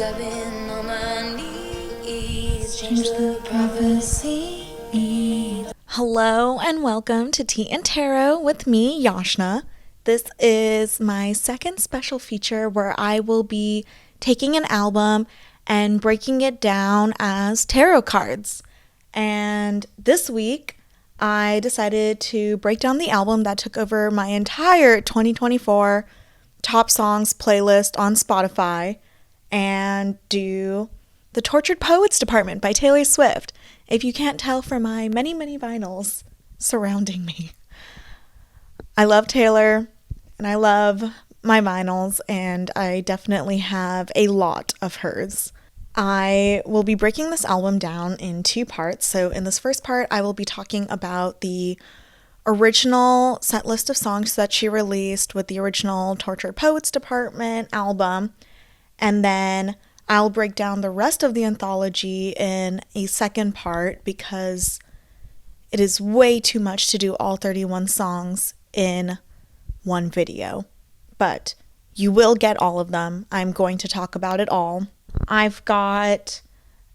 I've been on my knees, change the prophecy. Hello and welcome to Tea and Tarot with me, Yashna. This is my second special feature where I will be taking an album and breaking it down as tarot cards. And this week, I decided to break down the album that took over my entire 2024 top songs playlist on Spotify and do the Tortured Poets Department by Taylor Swift, if you can't tell from my many, many vinyls surrounding me. I love Taylor and I love my vinyls, and I definitely have a lot of hers. I will be breaking this album down in two parts. So in this first part, I will be talking about the original set list of songs that she released with the original Tortured Poets Department album, and then I'll break down the rest of the anthology in a second part because it is way too much to do all 31 songs in one video. But you will get all of them. I'm going to talk about it all. I've got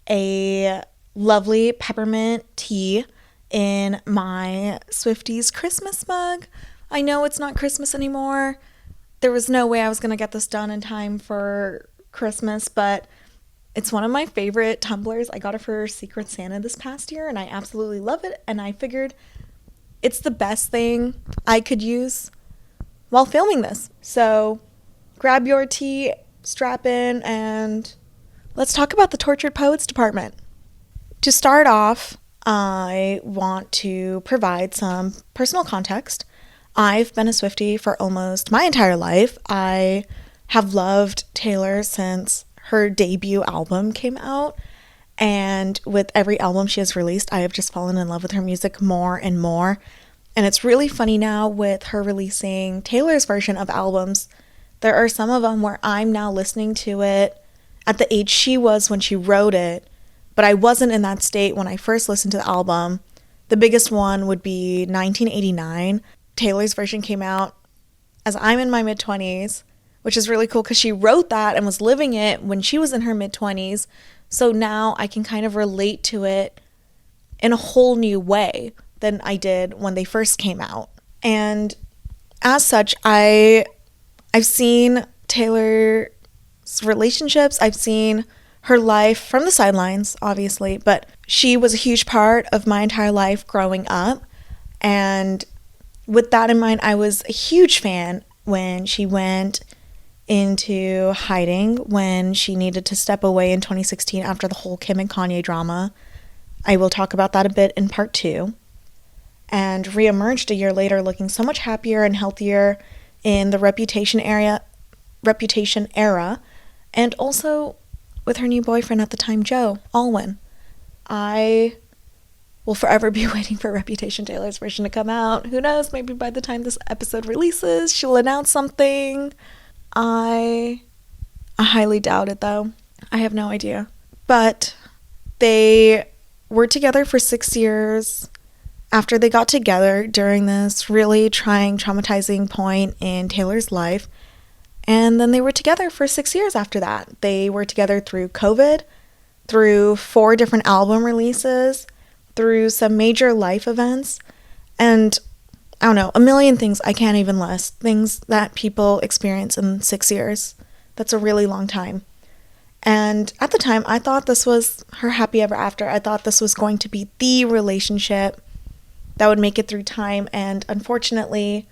a lovely peppermint tea in my Swifties Christmas mug. I know it's not Christmas anymore. There was no way I was going to get this done in time for Christmas, but it's one of my favorite tumblers. I got it for Secret Santa this past year, and I absolutely love it, and I figured it's the best thing I could use while filming this. So grab your tea, strap in, and let's talk about the Tortured Poets Department. To start off, I want to provide some personal context. I've been a Swiftie for almost my entire life. I have loved Taylor since her debut album came out, and with every album she has released, I have just fallen in love with her music more and more. And it's really funny now with her releasing Taylor's version of albums. There are some of them where I'm now listening to it at the age she was when she wrote it, but I wasn't in that state when I first listened to the album. The biggest one would be 1989. Taylor's version came out as I'm in my mid-20s, which is really cool because she wrote that and was living it when she was in her mid-20s. So now I can kind of relate to it in a whole new way than I did when they first came out. And as such, I've seen Taylor's relationships. I've seen her life from the sidelines, obviously, but she was a huge part of my entire life growing up. And with that in mind, I was a huge fan when she went into hiding, when she needed to step away in 2016 after the whole Kim and Kanye drama. I will talk about that a bit in part 2. And reemerged a year later looking so much happier and healthier in the Reputation era, and also with her new boyfriend at the time, Joe Alwyn. I will forever be waiting for Reputation Taylor's version to come out. Who knows, maybe by the time this episode releases, she'll announce something. I highly doubt it, though. I have no idea. But they were together for 6 years after they got together during this really trying, traumatizing point in Taylor's life. And then they were together for 6 years after that. They were together through COVID, through 4 different album releases, through some major life events, and I don't know, a million things I can't even list. Things that people experience in 6 years. That's a really long time. And at the time, I thought this was her happy ever after. I thought this was going to be the relationship that would make it through time. And unfortunately,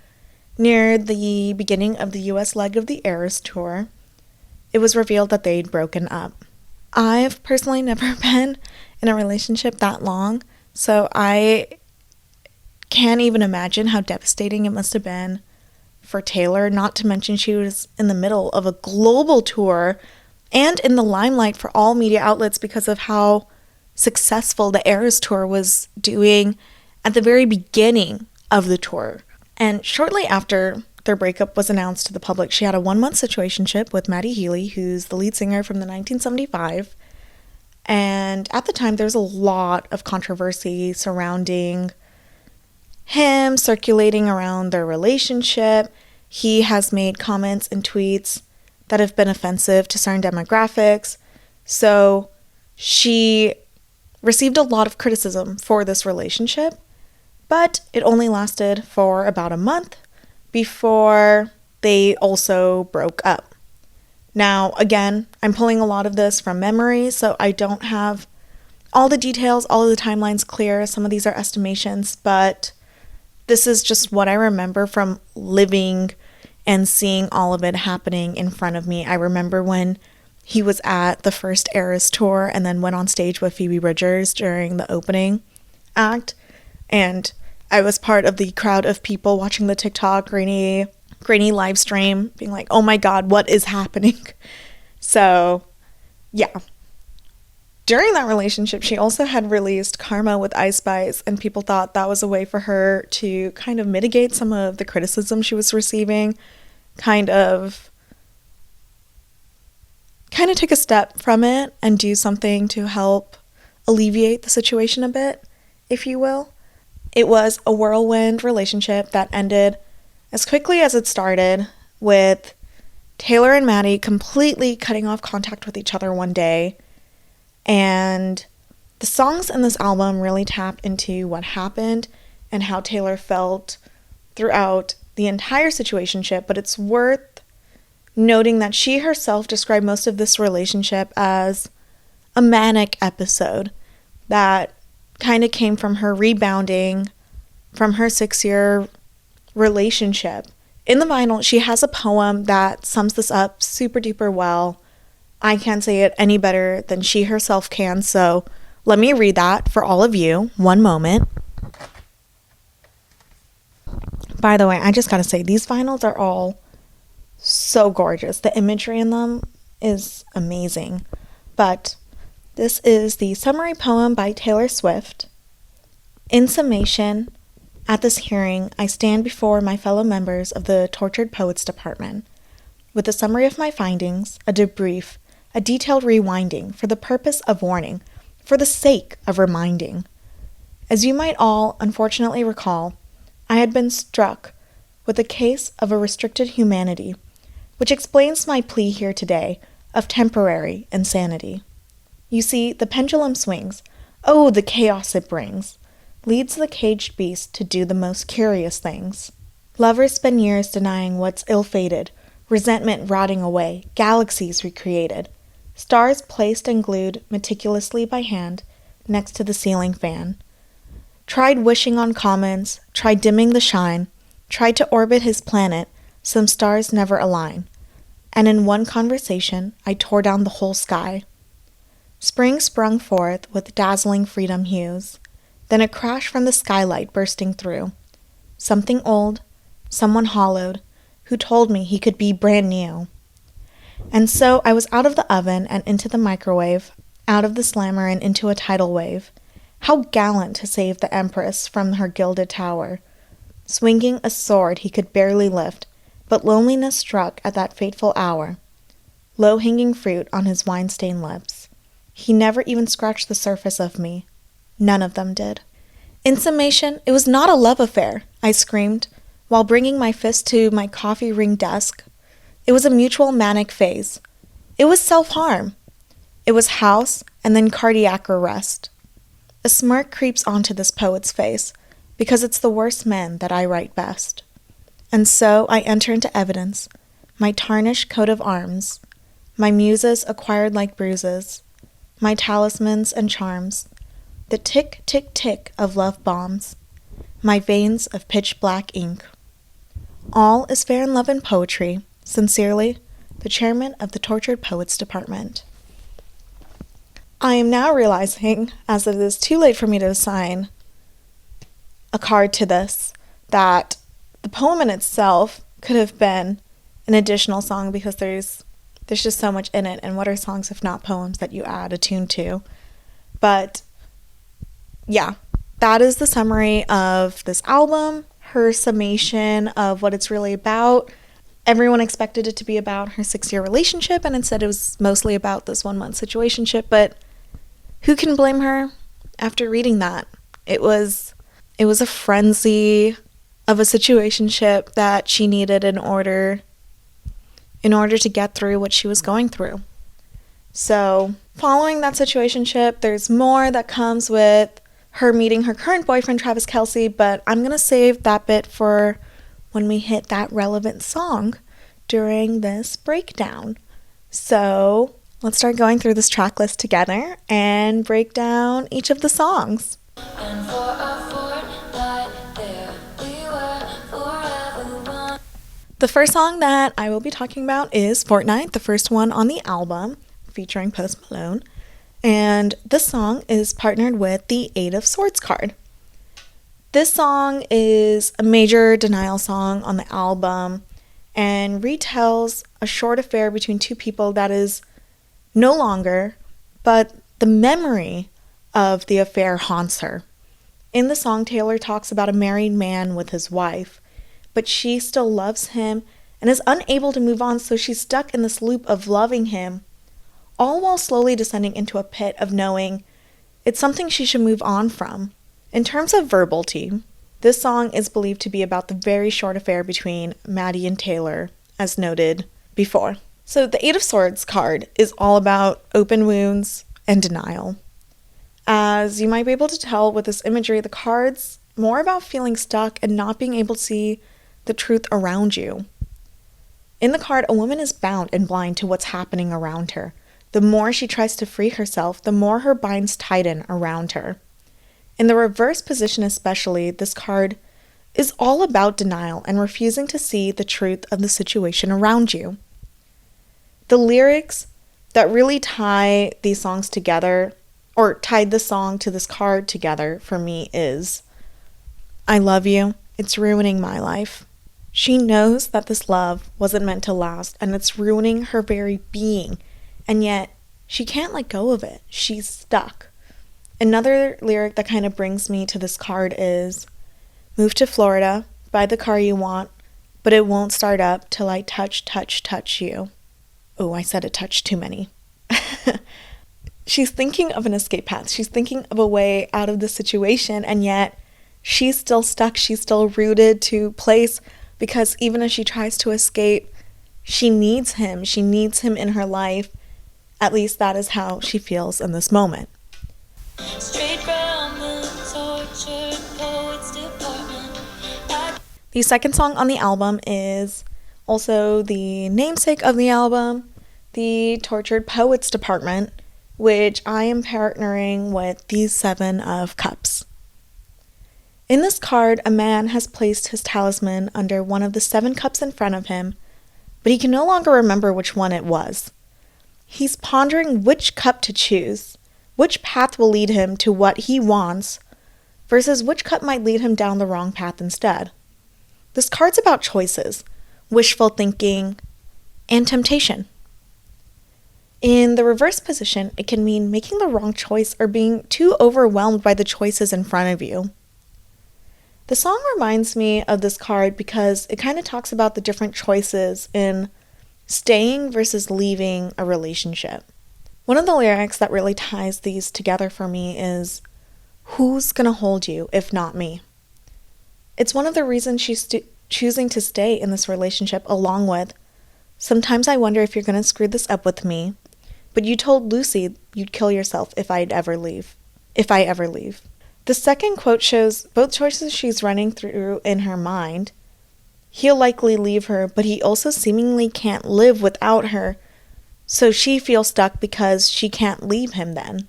near the beginning of the US leg of the Eras tour, it was revealed that they'd broken up. I've personally never been in a relationship that long, so I can't even imagine how devastating it must have been for Taylor, not to mention she was in the middle of a global tour and in the limelight for all media outlets because of how successful the Eras tour was doing at the very beginning of the tour. And shortly after their breakup was announced to the public, she had a 1-month situationship with Maddie Healy, who's the lead singer from the 1975. And at the time, there's a lot of controversy surrounding him, circulating around their relationship. He has made comments and tweets that have been offensive to certain demographics. So she received a lot of criticism for this relationship, but it only lasted for about a month before they also broke up. Now, again, I'm pulling a lot of this from memory, so I don't have all the details, all of the timelines clear. Some of these are estimations, but this is just what I remember from living and seeing all of it happening in front of me. I remember when he was at the first Eras tour and then went on stage with Phoebe Bridgers during the opening act. And I was part of the crowd of people watching the TikTok grainy live stream, being like, oh my God, what is happening? So, yeah. During that relationship, she also had released Karma with Ice Spice, and people thought that was a way for her to kind of mitigate some of the criticism she was receiving, kind of take a step from it and do something to help alleviate the situation a bit, if you will. It was a whirlwind relationship that ended as quickly as it started, with Taylor and Maddie completely cutting off contact with each other one day. And the songs in this album really tap into what happened and how Taylor felt throughout the entire situationship, but it's worth noting that she herself described most of this relationship as a manic episode that kind of came from her rebounding from her 6-year relationship. In the vinyl, she has a poem that sums this up super duper well. I can't say it any better than she herself can, so let me read that for all of you. One moment. By the way, I just gotta say, these vinyls are all so gorgeous. The imagery in them is amazing. But this is the summary poem by Taylor Swift. In summation, at this hearing, I stand before my fellow members of the Tortured Poets Department with a summary of my findings, a debrief, a detailed rewinding for the purpose of warning, for the sake of reminding. As you might all unfortunately recall, I had been struck with a case of a restricted humanity, which explains my plea here today of temporary insanity. You see, the pendulum swings. Oh, the chaos it brings. Leads the caged beast to do the most curious things. Lovers spend years denying what's ill-fated, resentment rotting away, galaxies recreated, stars placed and glued meticulously by hand next to the ceiling fan. Tried wishing on comets, tried dimming the shine, tried to orbit his planet, some stars never align. And in one conversation, I tore down the whole sky. Spring sprung forth with dazzling freedom hues, then a crash from the skylight bursting through. Something old, someone hollowed, who told me he could be brand new. And so I was out of the oven and into the microwave, out of the slammer and into a tidal wave. How gallant to save the Empress from her gilded tower. Swinging a sword he could barely lift, but loneliness struck at that fateful hour. Low-hanging fruit on his wine-stained lips. He never even scratched the surface of me. None of them did. In summation, it was not a love affair, I screamed, while bringing my fist to my coffee-ringed desk. It was a mutual manic phase. It was self-harm. It was house and then cardiac arrest. A smirk creeps onto this poet's face, because it's the worst men that I write best. And so I enter into evidence, my tarnished coat of arms, my muses acquired like bruises, my talismans and charms, the tick, tick, tick of love bombs, my veins of pitch-black ink. All is fair in love and poetry. Sincerely, the chairman of the Tortured Poets Department. I am now realizing, as it is too late for me to assign a card to this, that the poem in itself could have been an additional song, because there's just so much in it, and what are songs if not poems that you add a tune to? But yeah, that is the summary of this album, her summation of what it's really about. Everyone expected it to be about her 6-year relationship, and instead it was mostly about this 1-month situationship, but who can blame her after reading that? It was a frenzy of a situationship that she needed in order to get through what she was going through. So, following that situationship, there's more that comes with her meeting her current boyfriend, Travis Kelce, but I'm going to save that bit for when we hit that relevant song during this breakdown. So, let's start going through this track list together and break down each of the songs. And for a fortnight there we were forever one. The first song that I will be talking about is Fortnite, the first one on the album, featuring Post Malone. And this song is partnered with the Eight of Swords card. This song is a major denial song on the album and retells a short affair between two people that is no longer, but the memory of the affair haunts her. In the song, Taylor talks about a married man with his wife, but she still loves him and is unable to move on, so she's stuck in this loop of loving him, all while slowly descending into a pit of knowing it's something she should move on from. In terms of verbality, this song is believed to be about the very short affair between Maddie and Taylor, as noted before. So the Eight of Swords card is all about open wounds and denial. As you might be able to tell with this imagery, the card's more about feeling stuck and not being able to see the truth around you. In the card, a woman is bound and blind to what's happening around her. The more she tries to free herself, the more her binds tighten around her. In the reverse position especially, this card is all about denial and refusing to see the truth of the situation around you. The lyrics that really tie these songs together, or tied the song to this card together for me, is, I love you, it's ruining my life. She knows that this love wasn't meant to last and it's ruining her very being, and yet she can't let go of it. She's stuck. Another lyric that kind of brings me to this card is, move to Florida, buy the car you want, but it won't start up till I touch you. Oh, I said a touch too many. She's thinking of an escape path. She's thinking of a way out of the situation, and yet she's still stuck. She's still rooted to place, because even as she tries to escape, she needs him. She needs him in her life. At least that is how she feels in this moment. Straight from the tortured poets department. The second song on the album is also the namesake of the album, the Tortured Poets Department, which I am partnering with the Seven of Cups. In this card, a man has placed his talisman under one of the 7 cups in front of him, but he can no longer remember which one it was. He's pondering which cup to choose, which path will lead him to what he wants, versus which cup might lead him down the wrong path instead. This card's about choices, wishful thinking, and temptation. In the reverse position, it can mean making the wrong choice or being too overwhelmed by the choices in front of you. The song reminds me of this card because it kind of talks about the different choices in staying versus leaving a relationship. One of the lyrics that really ties these together for me is, who's gonna hold you if not me? It's one of the reasons she's choosing to stay in this relationship, along with, sometimes I wonder if you're gonna screw this up with me, but you told Lucy you'd kill yourself if I ever leave. The second quote shows both choices she's running through in her mind. He'll likely leave her, but he also seemingly can't live without her, so she feels stuck because she can't leave him then.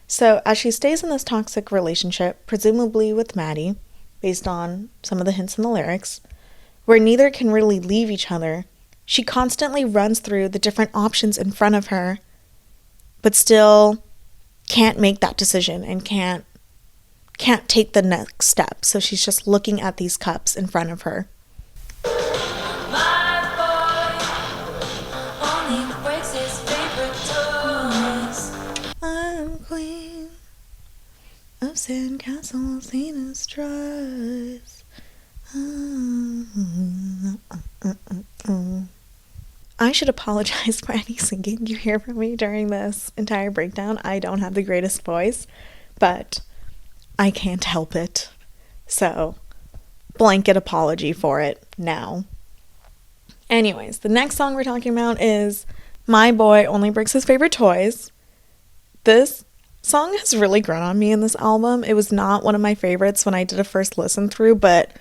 So as she stays in this toxic relationship, presumably with Maddie, based on some of the hints in the lyrics, where neither can really leave each other, she constantly runs through the different options in front of her, but still can't make that decision and can't take the next step. So she's just looking at these cups in front of her. My boy only breaks his favorite toys. I'm queen of sandcastles and straws. I should apologize for any singing you hear from me during this entire breakdown. I don't have the greatest voice, but I can't help it. So, blanket apology for it now. Anyways, the next song we're talking about is My Boy Only Breaks His Favorite Toys. This song has really grown on me in this album. It was not one of my favorites when I did a first listen through, but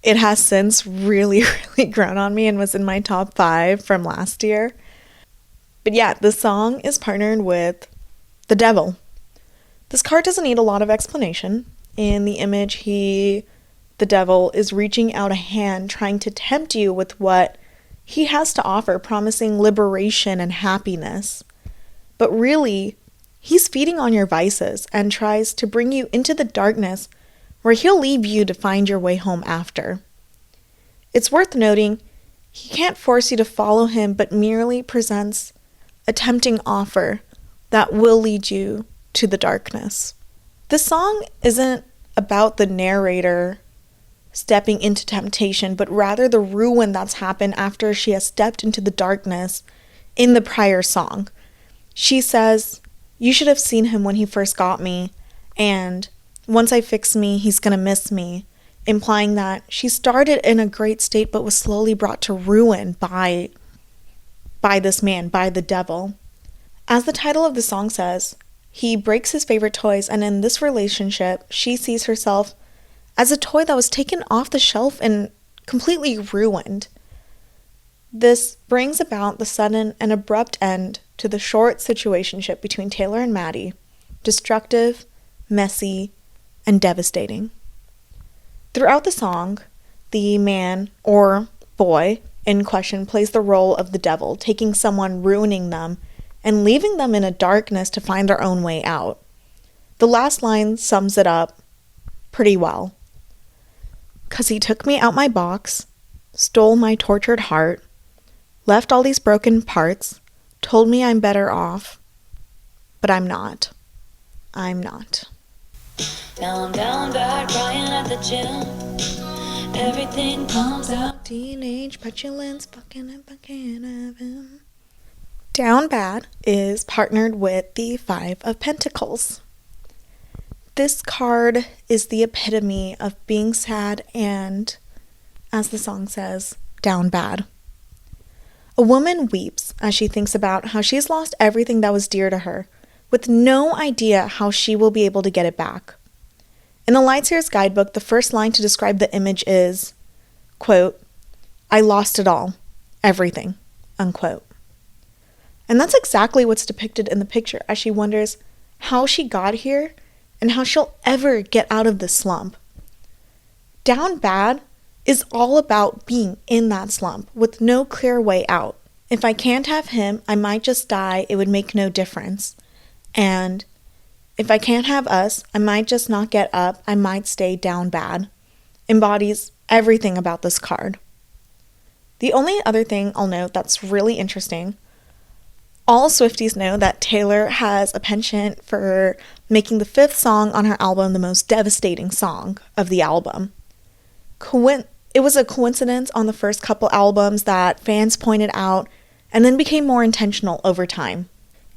it has since really, really grown on me and was in my top 5 from last year. But yeah, this song is partnered with the devil. This card doesn't need a lot of explanation. In the image, the devil, is reaching out a hand trying to tempt you with what he has to offer, promising liberation and happiness. But really, he's feeding on your vices and tries to bring you into the darkness where he'll leave you to find your way home after. It's worth noting, he can't force you to follow him, but merely presents a tempting offer that will lead you to the darkness. This song isn't about the narrator stepping into temptation, but rather the ruin that's happened after she has stepped into the darkness in the prior song. She says, "You should have seen him when he first got me, and once I fix me, he's gonna miss me," implying that she started in a great state but was slowly brought to ruin by this man, by the devil. As the title of the song says, he breaks his favorite toys, and in this relationship, she sees herself as a toy that was taken off the shelf and completely ruined. This brings about the sudden and abrupt end to the short situationship between Taylor and Maddie, destructive, messy, and devastating. Throughout the song, the man, or boy, in question plays the role of the devil, taking someone, ruining them, and leaving them in a darkness to find their own way out. The last line sums it up pretty well. "'Cause he took me out my box, stole my tortured heart, left all these broken parts, told me I'm better off, but I'm not. I'm not." Now I'm down bad, crying at the gym. Everything comes out. Teenage petulance, fucking if I can't have him. Down Bad is partnered with the 5 of Pentacles. This card is the epitome of being sad and, as the song says, down bad. A woman weeps as she thinks about how she's lost everything that was dear to her, with no idea how she will be able to get it back. In the Light Seers guidebook, the first line to describe the image is, quote, "I lost it all, everything," unquote. And that's exactly what's depicted in the picture as she wonders how she got here and how she'll ever get out of this slump. Down Bad is all about being in that slump with no clear way out. If I can't have him, I might just die. It would make no difference. And if I can't have us, I might just not get up. I might stay down bad. Embodies everything about this card. The only other thing I'll note that's really interesting, all Swifties know that Taylor has a penchant for making the 5th song on her album the most devastating song of the album. It was a coincidence on the first couple albums that fans pointed out and then became more intentional over time.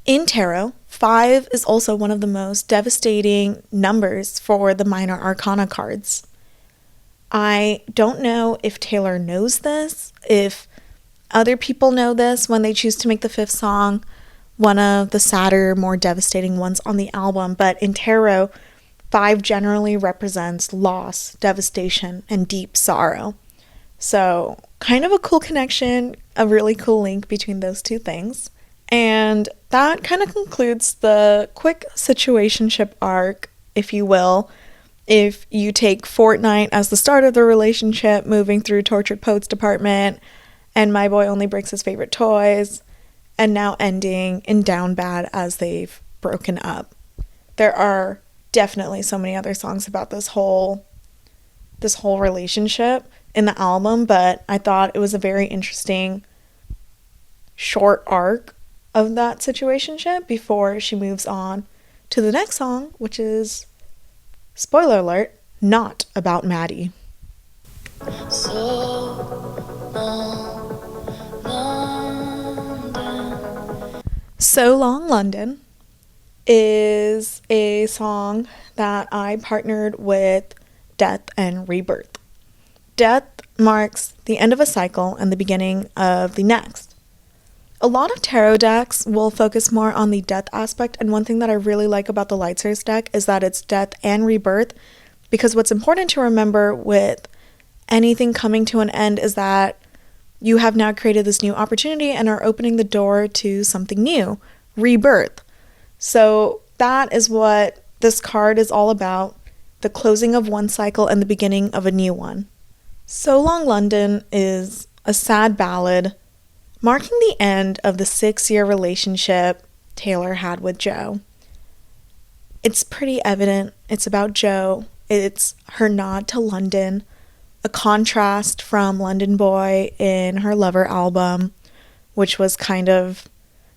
In tarot, 5 is also one of the most devastating numbers for the minor arcana cards. I don't know if Taylor knows this, if other people know this when they choose to make the 5th song one of the sadder, more devastating ones on the album, but in tarot, 5 generally represents loss, devastation, and deep sorrow. So, kind of a cool connection, a really cool link between those two things. And that kind of concludes the quick situationship arc, if you will. If you take Fortnite as the start of the relationship, moving through Tortured Poets Department, and My Boy Only Breaks His Favorite Toys, and now ending in Down Bad as they've broken up. There are definitely so many other songs about this whole relationship in the album, but I thought it was a very interesting short arc of that situationship before she moves on to the next song, which is, spoiler alert, not about Maddie. So Long London is a song that I partnered with Death and Rebirth. Death marks the end of a cycle and the beginning of the next. A lot of tarot decks will focus more on the death aspect, and one thing that I really like about the Light Seers deck is that it's death and rebirth, because what's important to remember with anything coming to an end is that you have now created this new opportunity and are opening the door to something new, rebirth. So that is what this card is all about, the closing of one cycle and the beginning of a new one. So Long London is a sad ballad marking the end of the 6-year relationship Taylor had with Joe. It's pretty evident it's about Joe. It's her nod to London, a contrast from London Boy in her Lover album, which was kind of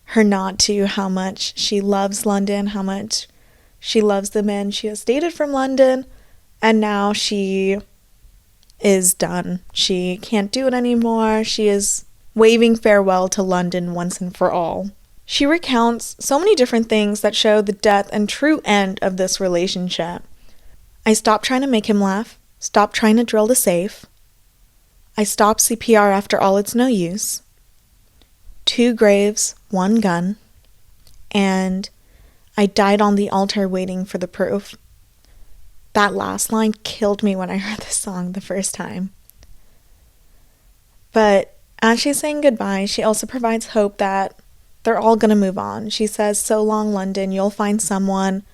her nod to how much she loves London, how much she loves the men she has dated from London, and now she is done. She can't do it anymore. She is waving farewell to London once and for all. She recounts so many different things that show the death and true end of this relationship. I stopped trying to make him laugh, stopped trying to drill the safe. I stopped CPR after all it's no use. 2 graves, 1 gun. And I died on the altar waiting for the proof. That last line killed me when I heard this song the first time. But as she's saying goodbye, she also provides hope that they're all going to move on. She says, "So long, London, you'll find someone,"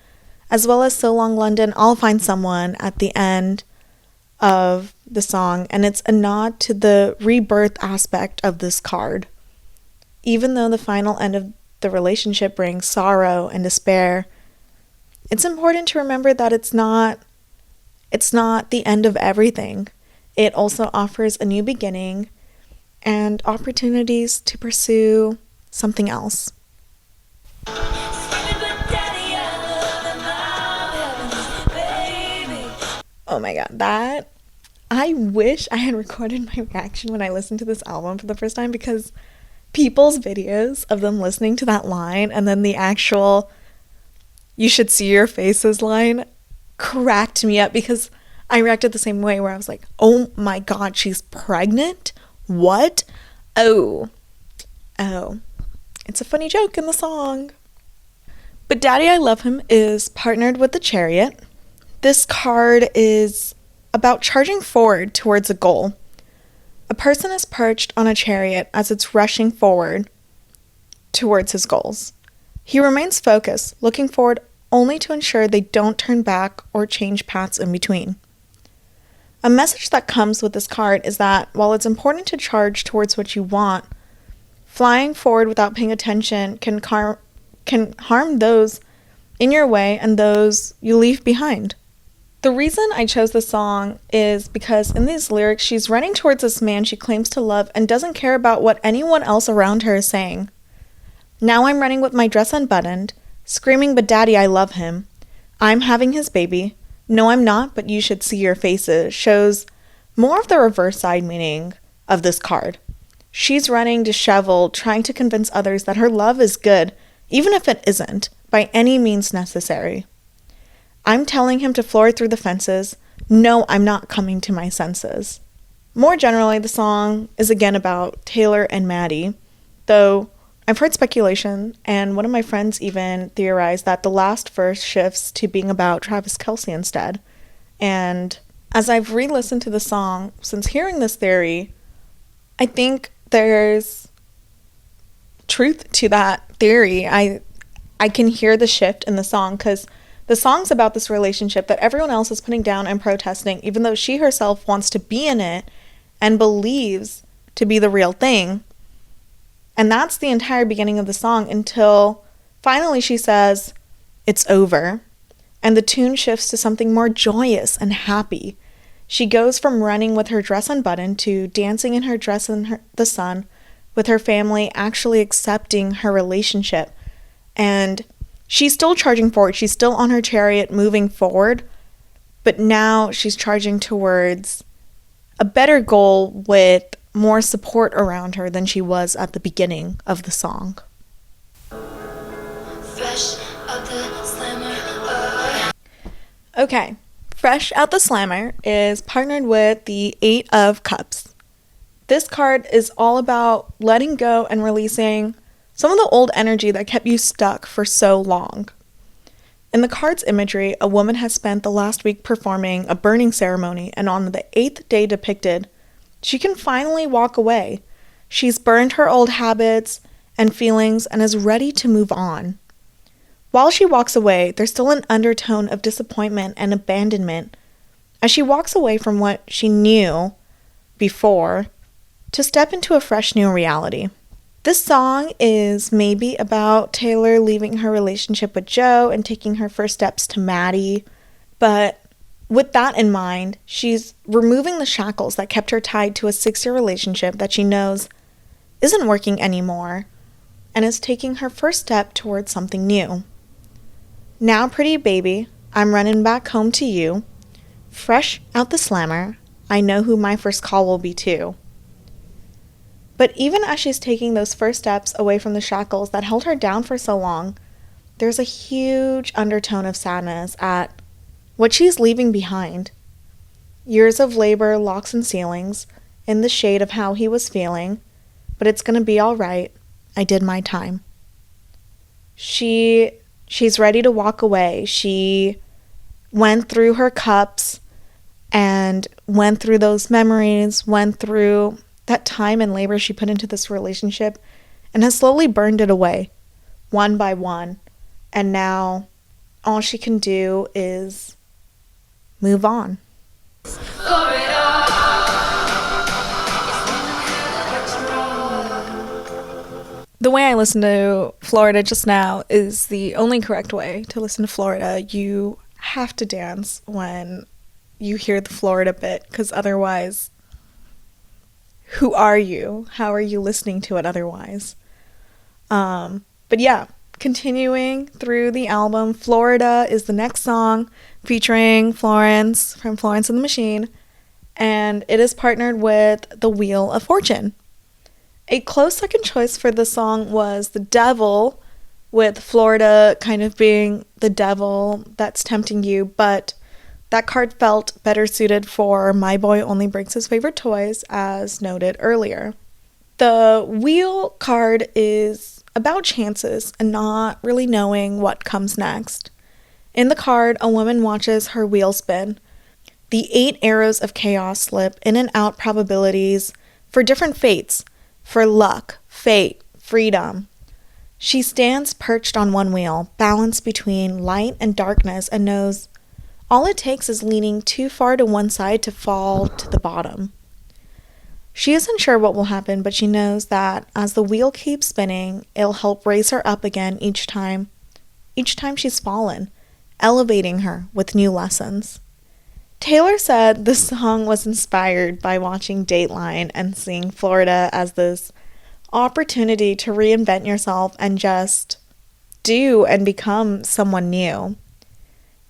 as well as "So long, London, I'll find someone" at the end of the song. And it's a nod to the rebirth aspect of this card. Even though the final end of the relationship brings sorrow and despair, it's important to remember that it's not the end of everything. It also offers a new beginning and opportunities to pursue something else. Oh my god, I wish I had recorded my reaction when I listened to this album for the first time, because people's videos of them listening to that line and then the actual "you should see your faces" line cracked me up, because I reacted the same way, where I was like, oh my god, she's pregnant? What? Oh. It's a funny joke in the song. But Daddy I Love Him is partnered with the Chariot. This card is about charging forward towards a goal. A person is perched on a chariot as it's rushing forward towards his goals. He remains focused, looking forward only to ensure they don't turn back or change paths in between. A message that comes with this card is that while it's important to charge towards what you want, flying forward without paying attention can harm those in your way and those you leave behind. The reason I chose this song is because in these lyrics, she's running towards this man she claims to love and doesn't care about what anyone else around her is saying. Now I'm running with my dress unbuttoned, screaming, "But Daddy, I love him. I'm having his baby. No, I'm not, but you should see your faces," shows more of the reverse side meaning of this card. She's running disheveled, trying to convince others that her love is good, even if it isn't, by any means necessary. I'm telling him to floor through the fences. No, I'm not coming to my senses. More generally, the song is again about Taylor and Maddie, though I've heard speculation, and one of my friends even theorized that the last verse shifts to being about Travis Kelce instead. And as I've re-listened to the song since hearing this theory, I think there's truth to that theory. I can hear the shift in the song, because the song's about this relationship that everyone else is putting down and protesting, even though she herself wants to be in it and believes to be the real thing. And that's the entire beginning of the song, until finally she says, "It's over." And the tune shifts to something more joyous and happy. She goes from running with her dress unbuttoned to dancing in her dress in the sun, with her family actually accepting her relationship. And she's still charging forward. She's still on her chariot moving forward. But now she's charging towards a better goal with more support around her than she was at the beginning of the song. Fresh out the slammer. Okay, Fresh Out the Slammer is partnered with the 8 of Cups. This card is all about letting go and releasing some of the old energy that kept you stuck for so long. In the card's imagery, a woman has spent the last week performing a burning ceremony, and on the 8th day depicted, she can finally walk away. She's burned her old habits and feelings and is ready to move on. While she walks away, there's still an undertone of disappointment and abandonment as she walks away from what she knew before to step into a fresh new reality. This song is maybe about Taylor leaving her relationship with Joe and taking her first steps to Maddie, but with that in mind, she's removing the shackles that kept her tied to a 6-year relationship that she knows isn't working anymore and is taking her first step towards something new. Now, pretty baby, I'm running back home to you. Fresh out the slammer, I know who my first call will be too. But even as she's taking those first steps away from the shackles that held her down for so long, there's a huge undertone of sadness at what she's leaving behind. Years of labor, locks, and ceilings, in the shade of how he was feeling, but it's gonna be all right. I did my time. She's ready to walk away. She went through her cups and went through those memories, went through that time and labor she put into this relationship, and has slowly burned it away, one by one. And now all she can do is move on. The way I listen to Florida just now is the only correct way to listen to Florida. You have to dance when you hear the Florida bit, because otherwise, who are you? How are you listening to it otherwise? But yeah, continuing through the album, Florida is the next song featuring Florence from Florence and the Machine, and it is partnered with The Wheel of Fortune. A close second choice for the song was The Devil, with Florida kind of being the devil that's tempting you, but that card felt better suited for My Boy Only Breaks His Favorite Toys, as noted earlier. The Wheel card is about chances and not really knowing what comes next. In the card, a woman watches her wheel spin. The 8 arrows of chaos slip in and out probabilities for different fates, for luck, fate, freedom. She stands perched on one wheel, balanced between light and darkness, and knows all it takes is leaning too far to one side to fall to the bottom. She isn't sure what will happen, but she knows that as the wheel keeps spinning, it'll help raise her up again each time she's fallen, elevating her with new lessons. Taylor said the song was inspired by watching Dateline and seeing Florida as this opportunity to reinvent yourself and just do and become someone new.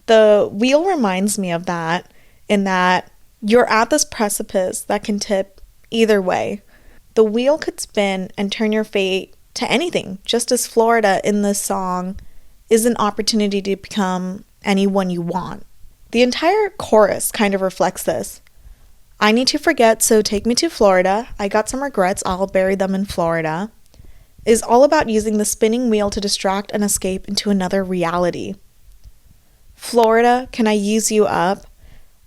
The wheel reminds me of that, in that you're at this precipice that can tip either way. The wheel could spin and turn your fate to anything, just as Florida in this song is an opportunity to become anyone you want. The entire chorus kind of reflects this. I need to forget, so take me to Florida. I got some regrets, I'll bury them in Florida. Is all about using the spinning wheel to distract and escape into another reality. Florida, can I use you up?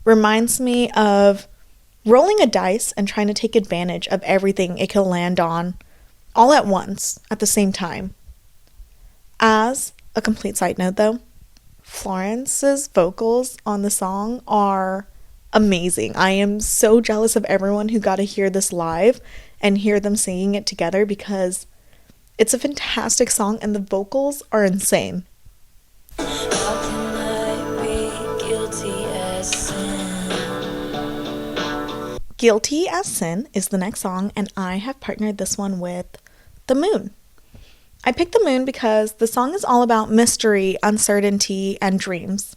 Reminds me of rolling a dice and trying to take advantage of everything it could land on all at once at the same time. As a complete side note though, Florence's vocals on the song are amazing. I am so jealous of everyone who got to hear this live and hear them singing it together, because it's a fantastic song and the vocals are insane. Guilty as Sin is the next song, and I have partnered this one with The Moon. I picked The Moon because the song is all about mystery, uncertainty, and dreams.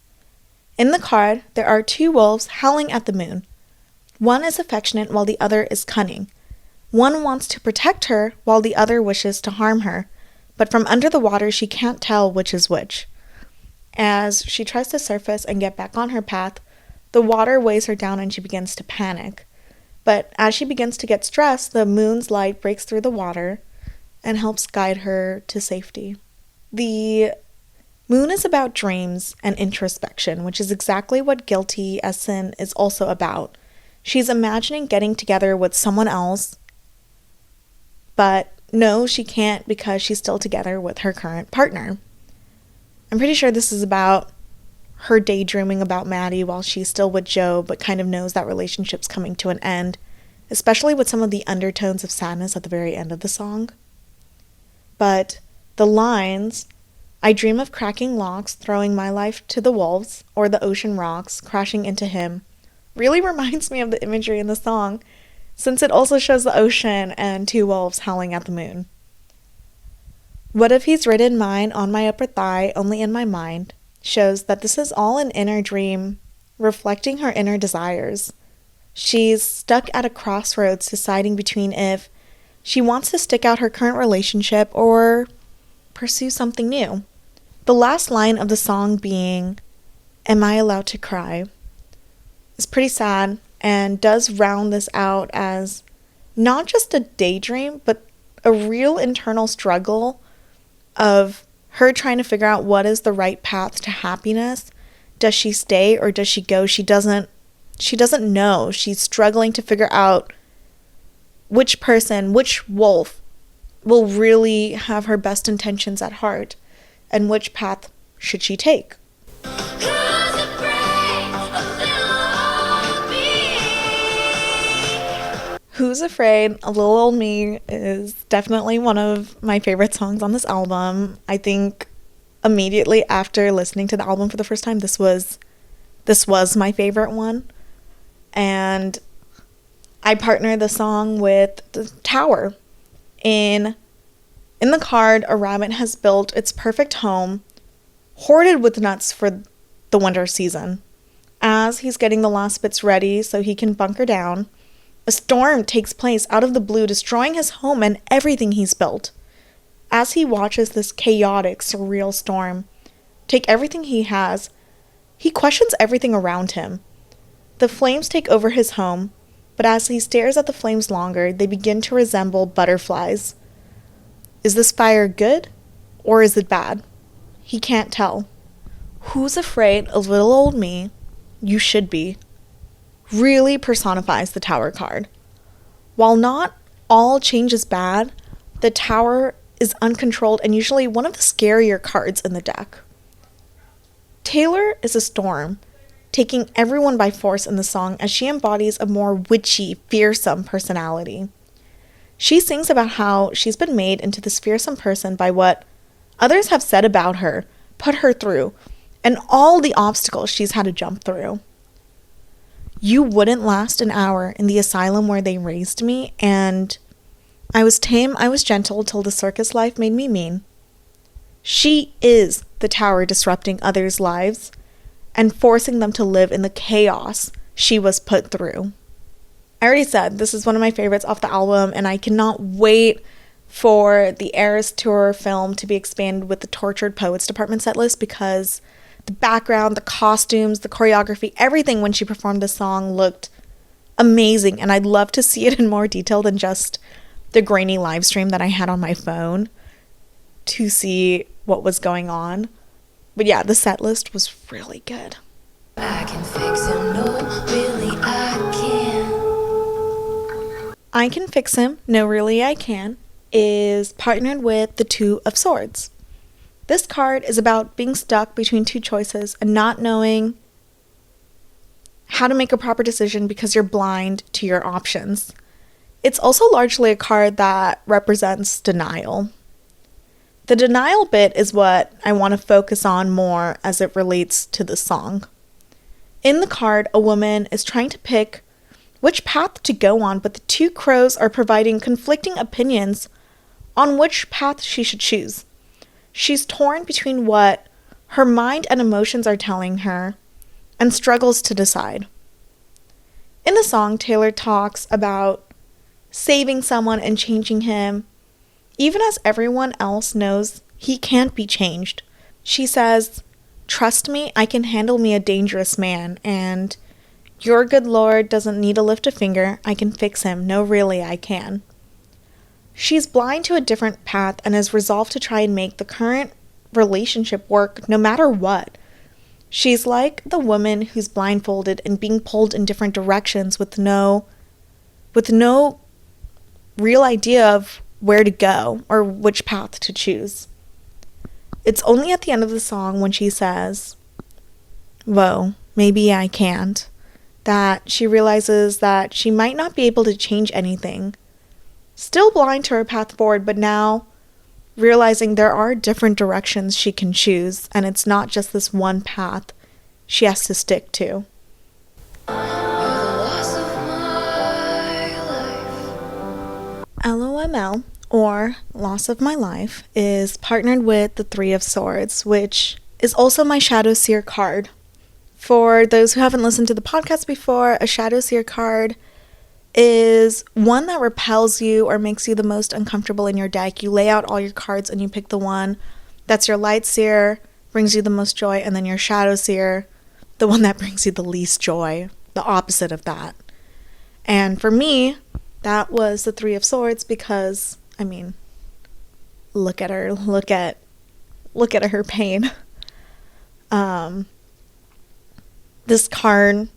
In the card, there are 2 wolves howling at the moon. One is affectionate while the other is cunning. One wants to protect her while the other wishes to harm her, but from under the water she can't tell which is which. As she tries to surface and get back on her path, the water weighs her down and she begins to panic. But as she begins to get stressed, the moon's light breaks through the water and helps guide her to safety. The moon is about dreams and introspection, which is exactly what Guilty as Sin is also about. She's imagining getting together with someone else, but no, she can't because she's still together with her current partner. I'm pretty sure this is about her daydreaming about Maddie while she's still with Joe, but kind of knows that relationship's coming to an end, especially with some of the undertones of sadness at the very end of the song. But the lines, "I dream of cracking locks, throwing my life to the wolves, or the ocean rocks, crashing into him," really reminds me of the imagery in the song, since it also shows the ocean and two wolves howling at the moon. "What if he's written mine on my upper thigh, only in my mind," shows that this is all an inner dream, reflecting her inner desires. She's stuck at a crossroads deciding between if she wants to stick out her current relationship or pursue something new. The last line of the song being, "Am I allowed to cry?" is pretty sad and does round this out as not just a daydream, but a real internal struggle of her trying to figure out what is the right path to happiness. Does she stay or does she go? She doesn't know. She's struggling to figure out which person, which wolf will really have her best intentions at heart and which path should she take. Who's Afraid, A Little Old Me is definitely one of my favorite songs on this album. I think immediately after listening to the album for the first time, this was my favorite one. And I partner the song with the tower. In the card, a rabbit has built its perfect home, hoarded with nuts for the winter season. As he's getting the last bits ready so he can bunker down, a storm takes place out of the blue, destroying his home and everything he's built. As he watches this chaotic, surreal storm take everything he has, he questions everything around him. The flames take over his home, but as he stares at the flames longer, they begin to resemble butterflies. Is this fire good or is it bad? He can't tell. Who's Afraid, A Little Old Me, You Should Be, really personifies the tower card. While not all change is bad, the tower is uncontrolled and usually one of the scarier cards in the deck. Taylor is a storm, taking everyone by force in the song as she embodies a more witchy, fearsome personality. She sings about how she's been made into this fearsome person by what others have said about her, put her through, and all the obstacles she's had to jump through. You wouldn't last an hour in the asylum where they raised me, and I was tame, I was gentle, till the circus life made me mean. She is the tower disrupting others' lives and forcing them to live in the chaos she was put through. I already said this is one of my favorites off the album, and I cannot wait for the Eras Tour film to be expanded with the Tortured Poets Department set list, because the background, the costumes, the choreography, everything when she performed this song looked amazing, and I'd love to see it in more detail than just the grainy live stream that I had on my phone to see what was going on. But yeah, the set list was really good. I can fix him, no, really I can. I Can Fix Him, No Really I Can is partnered with the Two of Swords. This card is about being stuck between two choices and not knowing how to make a proper decision because you're blind to your options. It's also largely a card that represents denial. The denial bit is what I want to focus on more as it relates to the song. In the card, a woman is trying to pick which path to go on, but the two crows are providing conflicting opinions on which path she should choose. She's torn between what her mind and emotions are telling her and struggles to decide. In the song, Taylor talks about saving someone and changing him, even as everyone else knows he can't be changed. She says, "Trust me, I can handle me a dangerous man, and Your good Lord doesn't need to lift a finger. I can fix him. No, really, I can. She's blind to a different path and is resolved to try and make the current relationship work no matter what. She's like the woman who's blindfolded and being pulled in different directions with no real idea of where to go or which path to choose. It's only at the end of the song when she says, "Whoa, maybe I can't," that she realizes that she might not be able to change anything. Still blind to her path forward, but now realizing there are different directions she can choose, and it's not just this one path she has to stick to. LOML, or Loss of My Life, is partnered with the Three of Swords, which is also my Shadow Seer card. For those who haven't listened to the podcast before, a Shadow Seer card is one that repels you or makes you the most uncomfortable in your deck. You lay out all your cards and you pick the one that's your Light Seer, brings you the most joy, and then your Shadow Seer, the one that brings you the least joy, the opposite of that. And for me, that was the Three of Swords because, I mean, look at her, look at her pain. This card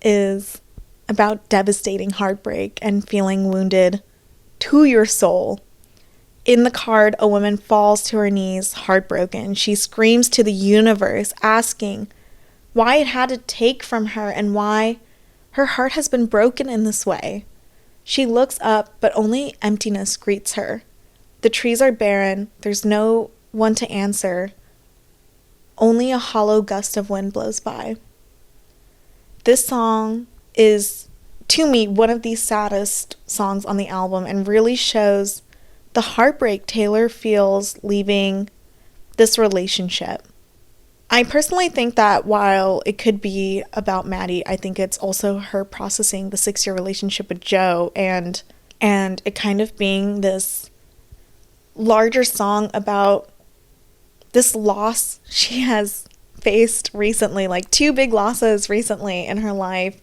is about devastating heartbreak and feeling wounded to your soul. In the card, a woman falls to her knees, heartbroken. She screams to the universe, asking why it had to take from her and why her heart has been broken in this way. She looks up, but only emptiness greets her. The trees are barren. There's no one to answer. Only a hollow gust of wind blows by. This song is, to me, one of the saddest songs on the album and really shows the heartbreak Taylor feels leaving this relationship. I personally think that while it could be about Maddie, I think it's also her processing the 6-year relationship with Joe and it kind of being this larger song about this loss she has faced recently, like 2 big losses recently in her life.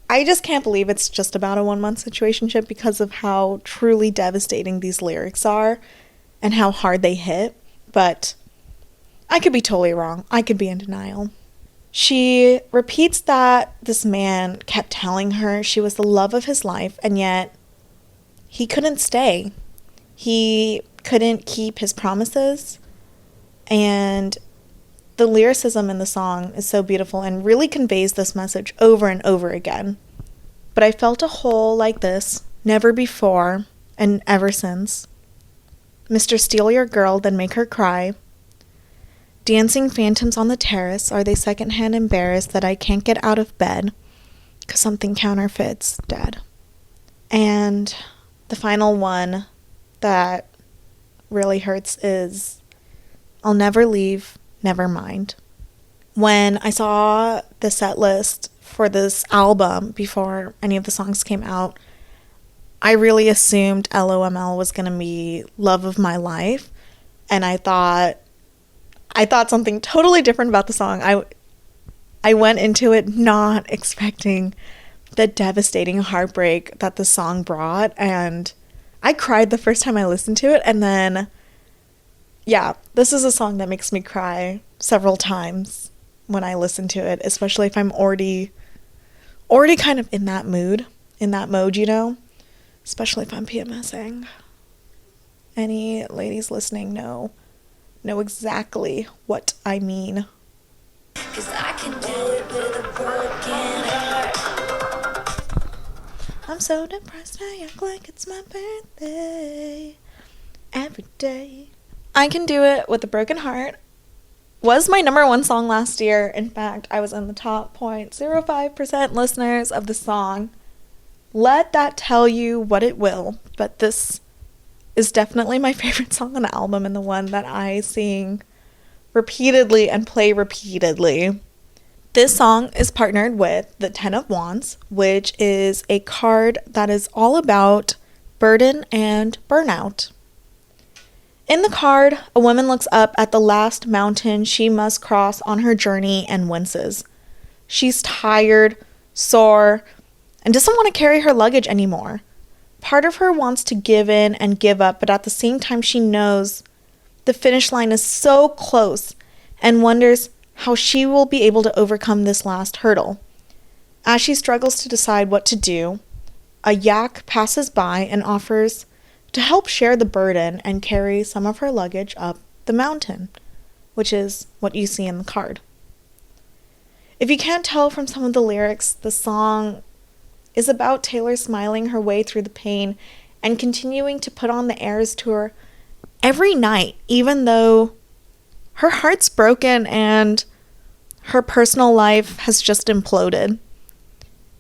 I just can't believe it's just about a 1-month situationship because of how truly devastating these lyrics are and how hard they hit. But I could be totally wrong. I could be in denial. She repeats that this man kept telling her she was the love of his life, and yet he couldn't stay. He couldn't keep his promises, and the lyricism in the song is so beautiful and really conveys this message over and over again. But I felt a hole like this never before and ever since. Mr. Steal your girl, then make her cry. Dancing phantoms on the terrace, are they secondhand embarrassed that I can't get out of bed 'cause something counterfeits dead. And the final one that really hurts is I'll never leave, never mind. When I saw the set list for this album before any of the songs came out, I really assumed LOML was going to be Love of My Life, and I thought something totally different about the song. I went into it not expecting the devastating heartbreak that the song brought, and I cried the first time I listened to it, and then yeah, this is a song that makes me cry several times when I listen to it, especially if I'm already kind of in that mode, you know, especially if I'm PMSing. Any ladies listening know exactly what I mean. 'Cause I can do it with a broken heart. I'm so depressed, I act like it's my birthday every day. I Can Do It with a Broken Heart was my number 1 song last year. In fact, I was in the top 0.05% listeners of the song. Let that tell you what it will, but this is definitely my favorite song on the album and the one that I sing repeatedly and play repeatedly. This song is partnered with the 10 of Wands, which is a card that is all about burden and burnout. In the card, a woman looks up at the last mountain she must cross on her journey and winces. She's tired, sore, and doesn't want to carry her luggage anymore. Part of her wants to give in and give up, but at the same time she knows the finish line is so close and wonders how she will be able to overcome this last hurdle. As she struggles to decide what to do, a yak passes by and offers to help share the burden and carry some of her luggage up the mountain, which is what you see in the card. If you can't tell from some of the lyrics, the song is about Taylor smiling her way through the pain and continuing to put on the airs to her every night, even though her heart's broken and her personal life has just imploded.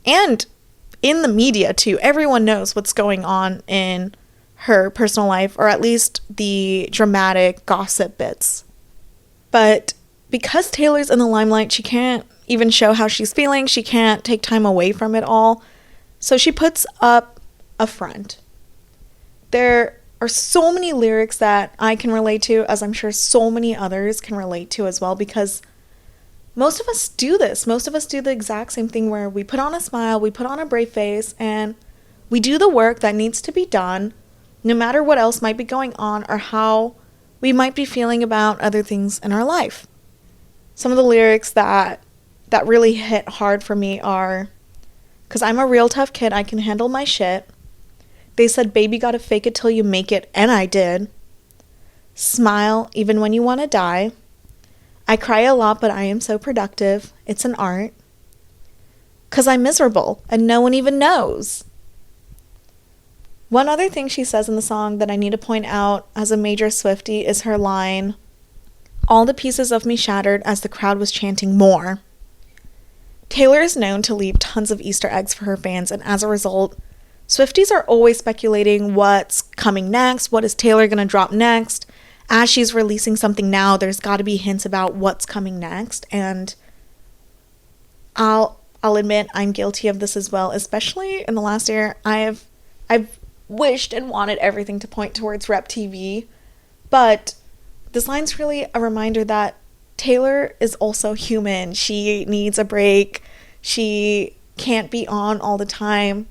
And in the media, too, everyone knows what's going on in her personal life, or at least the dramatic gossip bits. But because Taylor's in the limelight, she can't even show how she's feeling. She can't take time away from it all. So she puts up a front. There are so many lyrics that I can relate to, as I'm sure so many others can relate to as well, because most of us do this. Most of us do the exact same thing where we put on a smile, we put on a brave face, and we do the work that needs to be done, no matter what else might be going on or how we might be feeling about other things in our life. Some of the lyrics that really hit hard for me are, "'Cause I'm a real tough kid, I can handle my shit. They said, baby, gotta fake it till you make it, and I did. Smile, even when you want to die. I cry a lot, but I am so productive. It's an art. 'Cause I'm miserable, and no one even knows." One other thing she says in the song that I need to point out as a major Swiftie is her line, "All the pieces of me shattered as the crowd was chanting more." Taylor is known to leave tons of Easter eggs for her fans, and as a result, Swifties are always speculating what's coming next, what is Taylor going to drop next. As she's releasing something now, there's got to be hints about what's coming next, and I'll admit I'm guilty of this as well, especially in the last year. I've wished and wanted everything to point towards Rep TV, but this line's really a reminder that Taylor is also human. She needs a break. She can't be on all the time.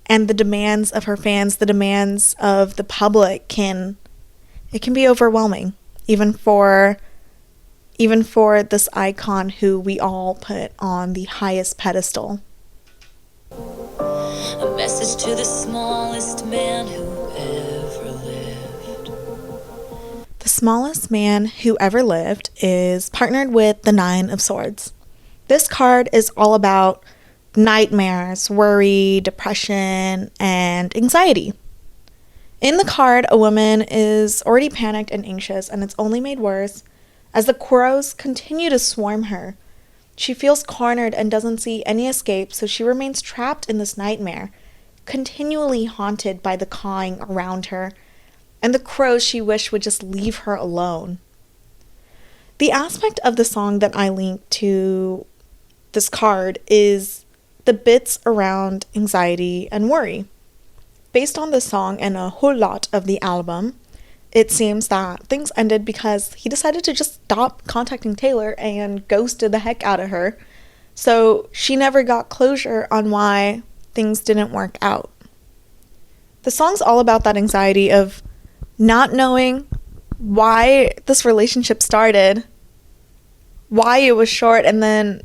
And the demands of her fans, the demands of the public can be overwhelming, even for this icon who we all put on the highest pedestal. A message to the smallest man who ever lived. The smallest man who ever lived is partnered with the Nine of Swords. This card is all about nightmares, worry, depression, and anxiety. In the card, a woman is already panicked and anxious, and it's only made worse as the crows continue to swarm her. She feels cornered and doesn't see any escape, so she remains trapped in this nightmare, continually haunted by the cawing around her, and the crows she wished would just leave her alone. The aspect of the song that I link to this card is the bits around anxiety and worry. Based on the song and a whole lot of the album, it seems that things ended because he decided to just stop contacting Taylor and ghosted the heck out of her. So she never got closure on why things didn't work out. The song's all about that anxiety of not knowing why this relationship started, why it was short, and then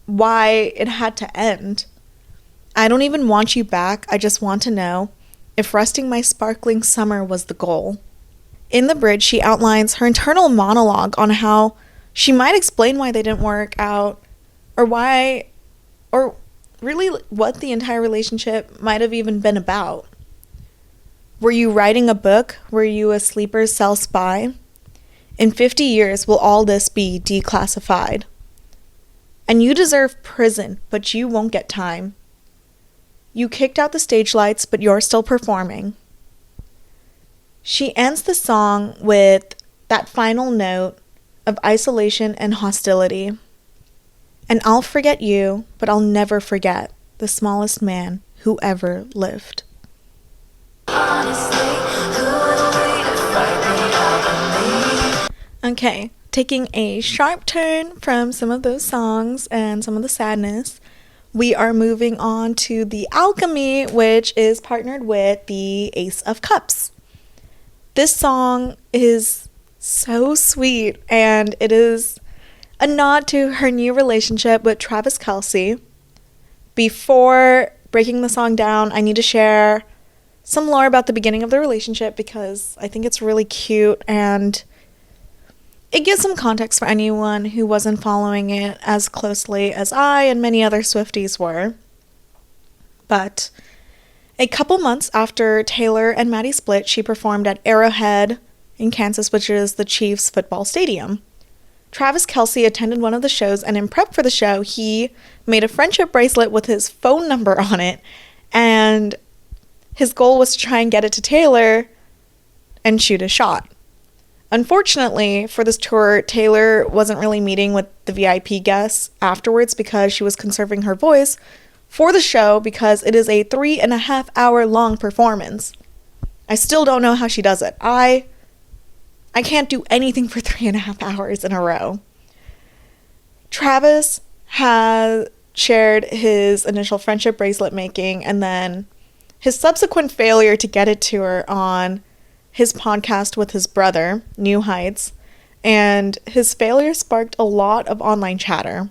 why it had to end. I don't even want you back. I just want to know if resting my sparkling summer was the goal. In the bridge, she outlines her internal monologue on how she might explain why they didn't work out, or really what the entire relationship might have even been about. Were you writing a book? Were you a sleeper cell spy? In 50 years, will all this be declassified? And you deserve prison, but you won't get time. You kicked out the stage lights, but you're still performing. She ends the song with that final note of isolation and hostility. And I'll forget you, but I'll never forget the smallest man who ever lived. Honestly, who are we to fight me out of me? Okay, taking a sharp turn from some of those songs and some of the sadness, we are moving on to the Alchemy, which is partnered with the Ace of Cups. This song is so sweet, and it is a nod to her new relationship with Travis Kelce. Before breaking the song down, I need to share some lore about the beginning of the relationship because I think it's really cute and it gives some context for anyone who wasn't following it as closely as I and many other Swifties were. But a couple months after Taylor and Maddie split, she performed at Arrowhead in Kansas, which is the Chiefs football stadium. Travis Kelce attended one of the shows, and in prep for the show, he made a friendship bracelet with his phone number on it, and his goal was to try and get it to Taylor and shoot a shot. Unfortunately, for this tour, Taylor wasn't really meeting with the VIP guests afterwards because she was conserving her voice for the show because it is a 3.5 hour long performance. I still don't know how she does it. I can't do anything for 3.5 hours in a row. Travis has shared his initial friendship bracelet making and then his subsequent failure to get it to her on his podcast with his brother, New Heights, and his failure sparked a lot of online chatter.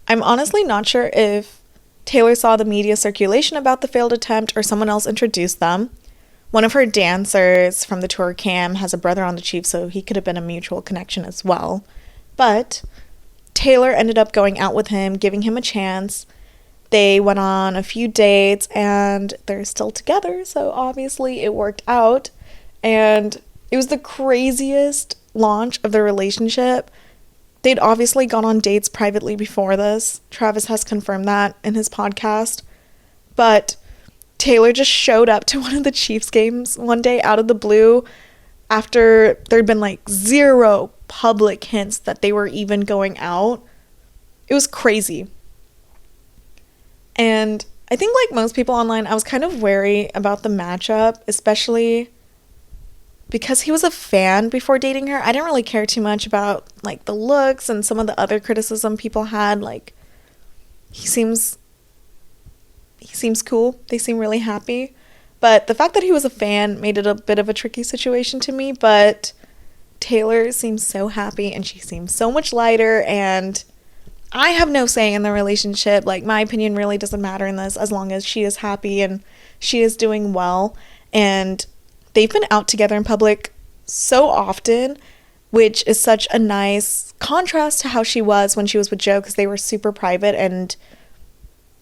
I'm honestly not sure if Taylor saw the media circulation about the failed attempt or someone else introduced them. One of her dancers from the tour, Cam, has a brother on the Chiefs, so he could have been a mutual connection as well. But Taylor ended up going out with him, giving him a chance. They went on a few dates, and they're still together, so obviously it worked out. And it was the craziest launch of their relationship. They'd obviously gone on dates privately before this. Travis has confirmed that in his podcast. But Taylor just showed up to one of the Chiefs games one day out of the blue after there'd been like zero public hints that they were even going out. It was crazy. And I think like most people online, I was kind of wary about the matchup, especially because he was a fan before dating her. I didn't really care too much about like the looks and some of the other criticism people had. Like he seems cool. They seem really happy. But the fact that he was a fan made it a bit of a tricky situation to me. But Taylor seems so happy and she seems so much lighter, and I have no say in the relationship. Like my opinion really doesn't matter in this as long as she is happy and she is doing well. And they've been out together in public so often, which is such a nice contrast to how she was when she was with Joe, because they were super private and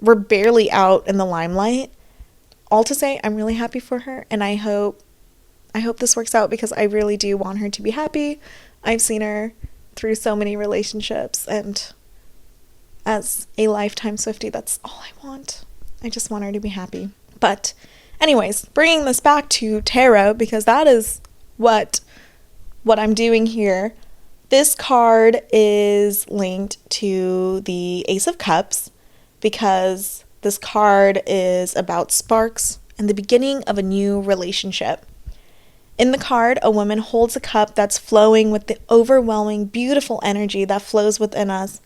were barely out in the limelight. All to say, I'm really happy for her, and I hope this works out because I really do want her to be happy. I've seen her through so many relationships, and as a lifetime Swiftie, that's all I want. I just want her to be happy. But anyways, bringing this back to tarot, because that is what I'm doing here. This card is linked to the Ace of Cups because this card is about sparks and the beginning of a new relationship. In the card, a woman holds a cup that's flowing with the overwhelming, beautiful energy that flows within us,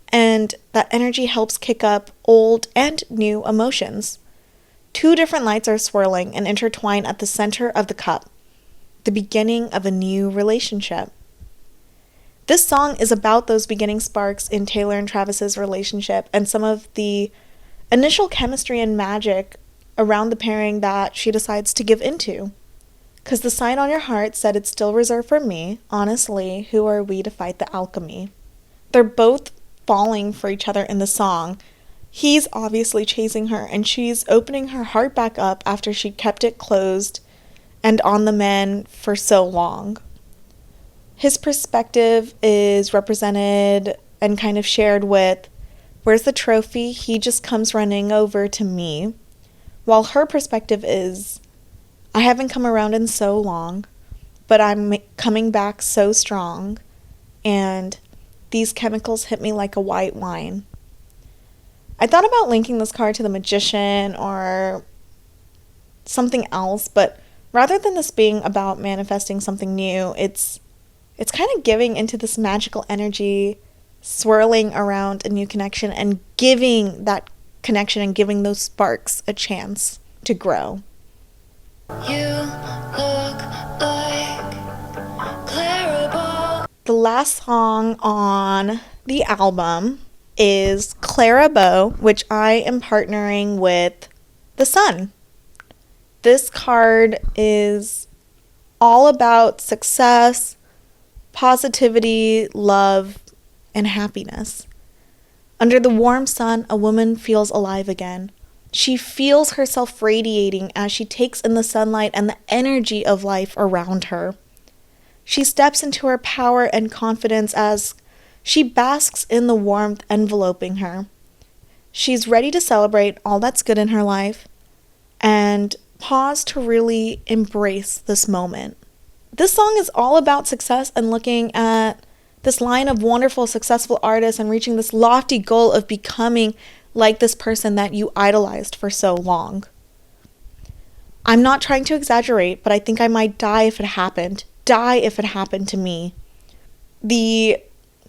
and that energy helps kick up old and new emotions. Two different lights are swirling and intertwine at the center of the cup, the beginning of a new relationship. This song is about those beginning sparks in Taylor and Travis's relationship and some of the initial chemistry and magic around the pairing that she decides to give into. Because the sign on your heart said it's still reserved for me. Honestly, who are we to fight the alchemy? They're both falling for each other in the song. He's obviously chasing her, and she's opening her heart back up after she kept it closed and on the men for so long. His perspective is represented and kind of shared with, where's the trophy? He just comes running over to me. While her perspective is, I haven't come around in so long, but I'm coming back so strong, and these chemicals hit me like a white wine. I thought about linking this card to the Magician or something else, but rather than this being about manifesting something new, it's kind of giving into this magical energy, swirling around a new connection and giving that connection and giving those sparks a chance to grow. You look like Clarabelle. The last song on the album is Clarabelle, which I am partnering with the sun. This card is all about success, positivity, love, and happiness. Under the warm sun, a woman feels alive again. She feels herself radiating as she takes in the sunlight and the energy of life around her. She steps into her power and confidence as she basks in the warmth enveloping her. She's ready to celebrate all that's good in her life and pause to really embrace this moment. This song is all about success and looking at this line of wonderful, successful artists and reaching this lofty goal of becoming like this person that you idolized for so long. I'm not trying to exaggerate, but I think I might die if it happened. Die if it happened to me. The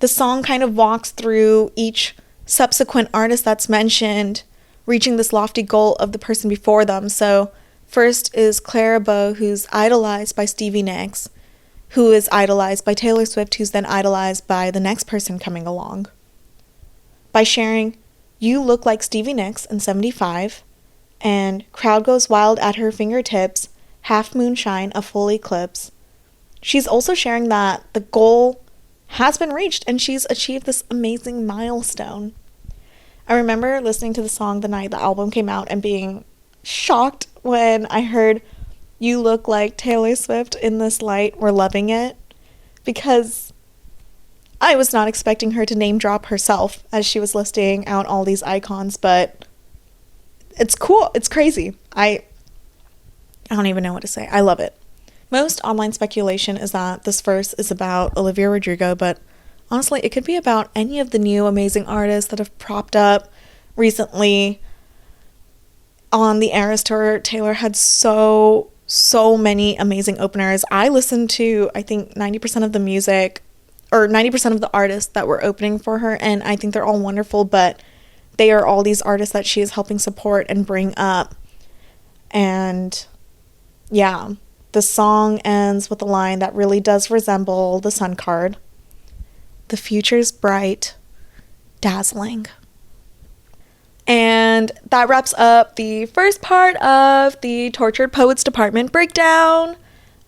song kind of walks through each subsequent artist that's mentioned, reaching this lofty goal of the person before them. So first is Clarabelle, who's idolized by Stevie Nicks, who is idolized by Taylor Swift, who's then idolized by the next person coming along. By sharing, "You look like Stevie Nicks in 75, and crowd goes wild at her fingertips, half moonshine, a full eclipse." She's also sharing that the goal has been reached and she's achieved this amazing milestone. I remember listening to the song the night the album came out and being shocked when I heard "You look like Taylor Swift in this light, we're loving it," because I was not expecting her to name drop herself as she was listing out all these icons, but it's cool. It's crazy. I don't even know what to say. I love it. Most online speculation is that this verse is about Olivia Rodrigo, but honestly, it could be about any of the new amazing artists that have propped up recently. On the Eras Tour, Taylor had so many amazing openers. I listened to, I think, 90% of the music, or 90% of the artists that were opening for her, and I think they're all wonderful, but they are all these artists that she is helping support and bring up. And yeah, the song ends with a line that really does resemble the sun card. "The future's bright, dazzling." And that wraps up the first part of the Tortured Poets Department breakdown.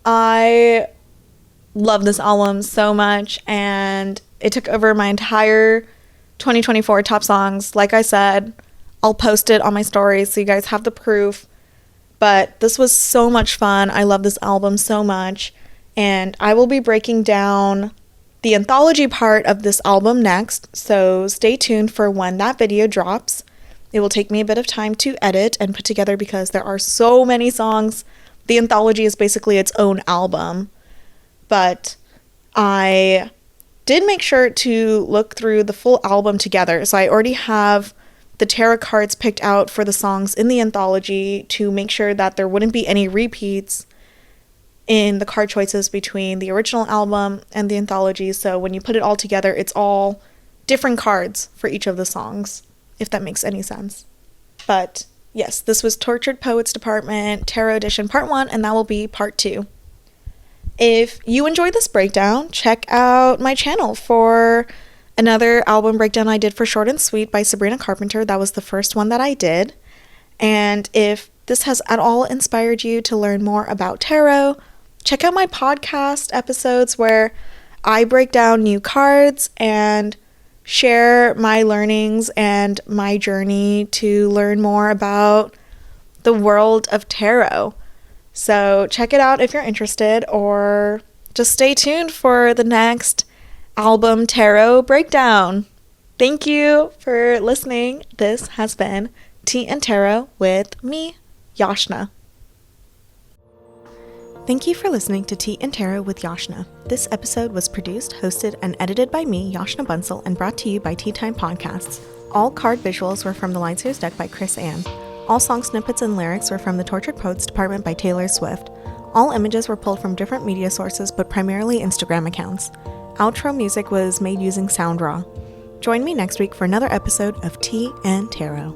I love this album so much, and it took over my entire 2024 top songs. Like I said, I'll post it on my stories so you guys have the proof. But this was so much fun. I love this album so much, and I will be breaking down the anthology part of this album next, so stay tuned for when that video drops. It will take me a bit of time to edit and put together because there are so many songs. The anthology is basically its own album. But I did make sure to look through the full album together. So I already have the tarot cards picked out for the songs in the anthology to make sure that there wouldn't be any repeats in the card choices between the original album and the anthology. So when you put it all together, it's all different cards for each of the songs, if that makes any sense. But yes, this was Tortured Poets Department Tarot Edition Part 1, and that will be Part 2. If you enjoyed this breakdown, check out my channel for another album breakdown I did for Short and Sweet by Sabrina Carpenter. That was the first one that I did. And if this has at all inspired you to learn more about tarot, check out my podcast episodes where I break down new cards and share my learnings and my journey to learn more about the world of tarot. So check it out if you're interested, or just stay tuned for the next album tarot breakdown. Thank you for listening. This has been Tea and Tarot with me, Yashna. Thank you for listening to Tea and Tarot with Yashna. This episode was produced, hosted, and edited by me, Yashna Bunsell, and brought to you by Tea Time Podcasts. All card visuals were from the Light Seers deck by Chris Ann. All song snippets and lyrics were from the Tortured Poets Department by Taylor Swift. All images were pulled from different media sources, but primarily Instagram accounts. Outro music was made using SoundRaw. Join me next week for another episode of Tea and Tarot.